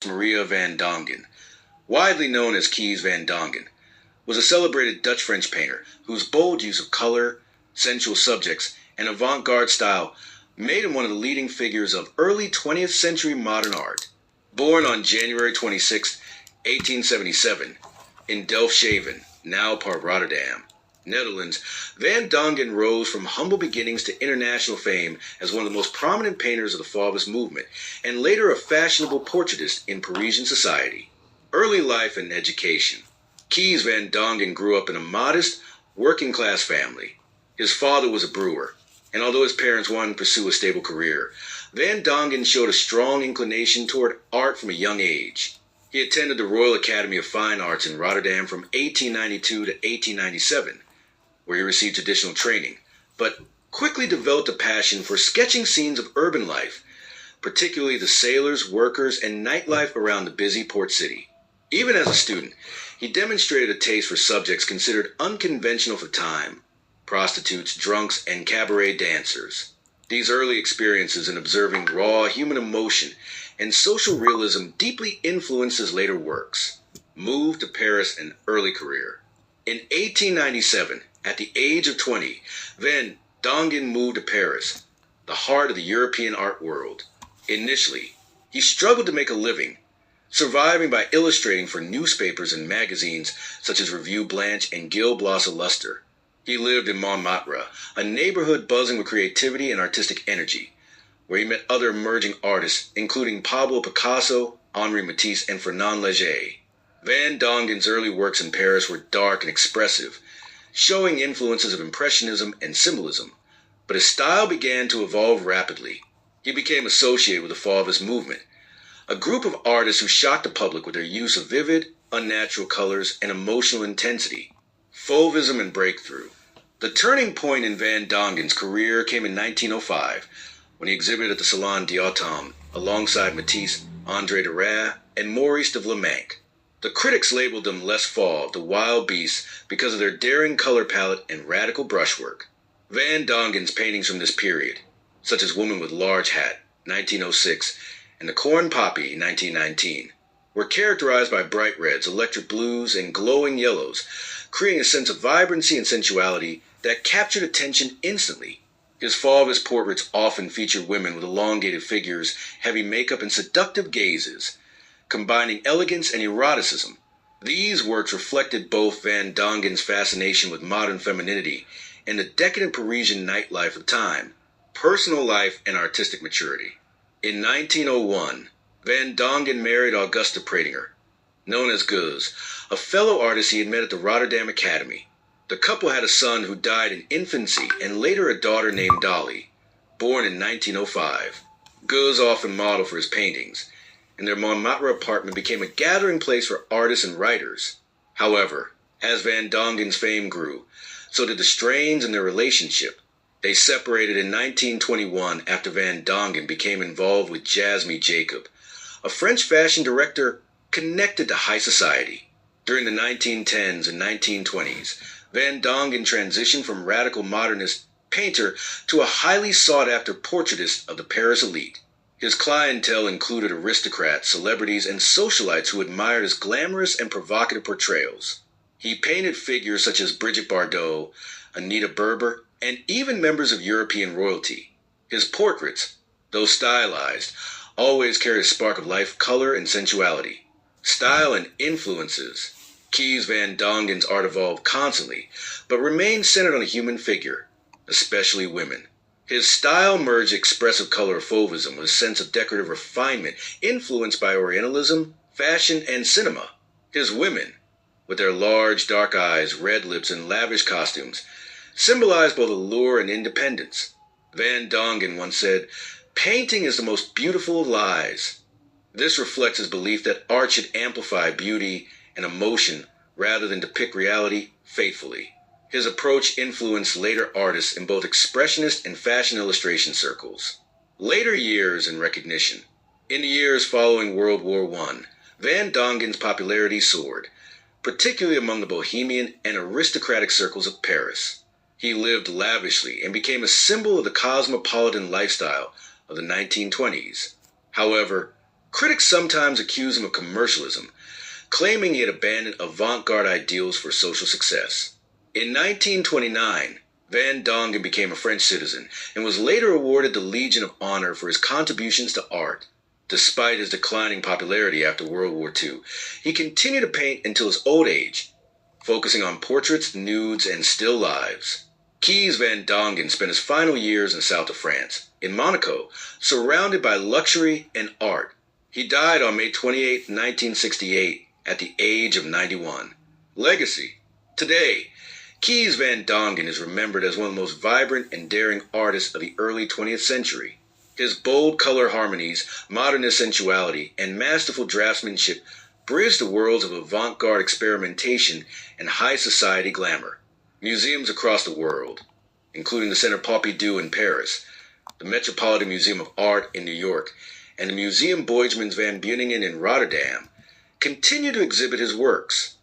Maria van Dongen, widely known as Kees van Dongen, was a celebrated Dutch-French painter whose bold use of color, sensual subjects, and avant-garde style made him one of the leading figures of early 20th century modern art. Born on January 26, 1877, in Delfshaven, now part of Rotterdam, Netherlands, Van Dongen rose from humble beginnings to international fame as one of the most prominent painters of the Fauvist movement, and later a fashionable portraitist in Parisian society. Early life and education. Kees van Dongen grew up in a modest, working-class family. His father was a brewer, and although his parents wanted to pursue a stable career, Van Dongen showed a strong inclination toward art from a young age. He attended the Royal Academy of Fine Arts in Rotterdam from 1892 to 1897, where he received traditional training, but quickly developed a passion for sketching scenes of urban life, particularly the sailors, workers, and nightlife around the busy port city. Even as a student, he demonstrated a taste for subjects considered unconventional for time: prostitutes, drunks, and cabaret dancers. These early experiences in observing raw human emotion and social realism deeply influenced his later works. Moved to Paris in early career. In 1897, at the age of 20, Van Dongen moved to Paris, the heart of the European art world. Initially, he struggled to make a living, surviving by illustrating for newspapers and magazines such as Revue Blanche and Gil Blas-Illuster. He lived in Montmartre, a neighborhood buzzing with creativity and artistic energy, where he met other emerging artists, including Pablo Picasso, Henri Matisse, and Fernand Léger. Van Dongen's early works in Paris were dark and expressive, showing influences of Impressionism and Symbolism, but his style began to evolve rapidly. He became associated with the Fauvist movement, a group of artists who shocked the public with their use of vivid, unnatural colors and emotional intensity. Fauvism and breakthrough. The turning point in Van Dongen's career came in 1905, when he exhibited at the Salon d'Automne alongside Matisse, André Derain, and Maurice de Vlaminck. The critics labeled them Les Fauves, the wild beasts, because of their daring color palette and radical brushwork. Van Dongen's paintings from this period, such as Woman with Large Hat, 1906, and The Corn Poppy, 1919, were characterized by bright reds, electric blues, and glowing yellows, creating a sense of vibrancy and sensuality that captured attention instantly. His Fauvist portraits often feature women with elongated figures, heavy makeup, and seductive gazes, combining elegance and eroticism. These works reflected both Van Dongen's fascination with modern femininity and the decadent Parisian nightlife of the time, personal life, and artistic maturity. In 1901, Van Dongen married Augusta Pretinger, known as Guz, a fellow artist he had met at the Rotterdam Academy. The couple had a son who died in infancy and later a daughter named Dolly, born in 1905. Guz often modeled for his paintings, and their Montmartre apartment became a gathering place for artists and writers. However, as Van Dongen's fame grew, so did the strains in their relationship. They separated in 1921 after Van Dongen became involved with Jasmine Jacob, a French fashion director connected to high society. During the 1910s and 1920s, Van Dongen transitioned from radical modernist painter to a highly sought-after portraitist of the Paris elite. His clientele included aristocrats, celebrities, and socialites who admired his glamorous and provocative portrayals. He painted figures such as Brigitte Bardot, Anita Berber, and even members of European royalty. His portraits, though stylized, always carried a spark of life, color, and sensuality. Style and influences. Kees van Dongen's art evolved constantly, but remained centered on the human figure, especially women. His style merged expressive color of Fauvism with a sense of decorative refinement influenced by Orientalism, fashion, and cinema. His women, with their large dark eyes, red lips, and lavish costumes, symbolized both allure and independence. Van Dongen once said, "Painting is the most beautiful of lies." This reflects his belief that art should amplify beauty and emotion rather than depict reality faithfully. His approach influenced later artists in both expressionist and fashion illustration circles. Later years and recognition. In the years following World War I, Van Dongen's popularity soared, particularly among the bohemian and aristocratic circles of Paris. He lived lavishly and became a symbol of the cosmopolitan lifestyle of the 1920s. However, Critics sometimes accuse him of commercialism, claiming he had abandoned avant-garde ideals for social success. In 1929, Van Dongen became a French citizen and was later awarded the Legion of Honor for his contributions to art. Despite his declining popularity after World War II, he continued to paint until his old age, focusing on portraits, nudes, and still lives. Kees van Dongen spent his final years in the south of France, in Monaco, surrounded by luxury and art. He died on May 28, 1968, at the age of 91. Legacy. Today, Kees van Dongen is remembered as one of the most vibrant and daring artists of the early 20th century. His bold color harmonies, modernist sensuality, and masterful draftsmanship bridge the worlds of avant-garde experimentation and high society glamour. Museums across the world, including the Centre Pompidou in Paris, the Metropolitan Museum of Art in New York, and the Museum Boijmans van Beuningen in Rotterdam, continue to exhibit his works.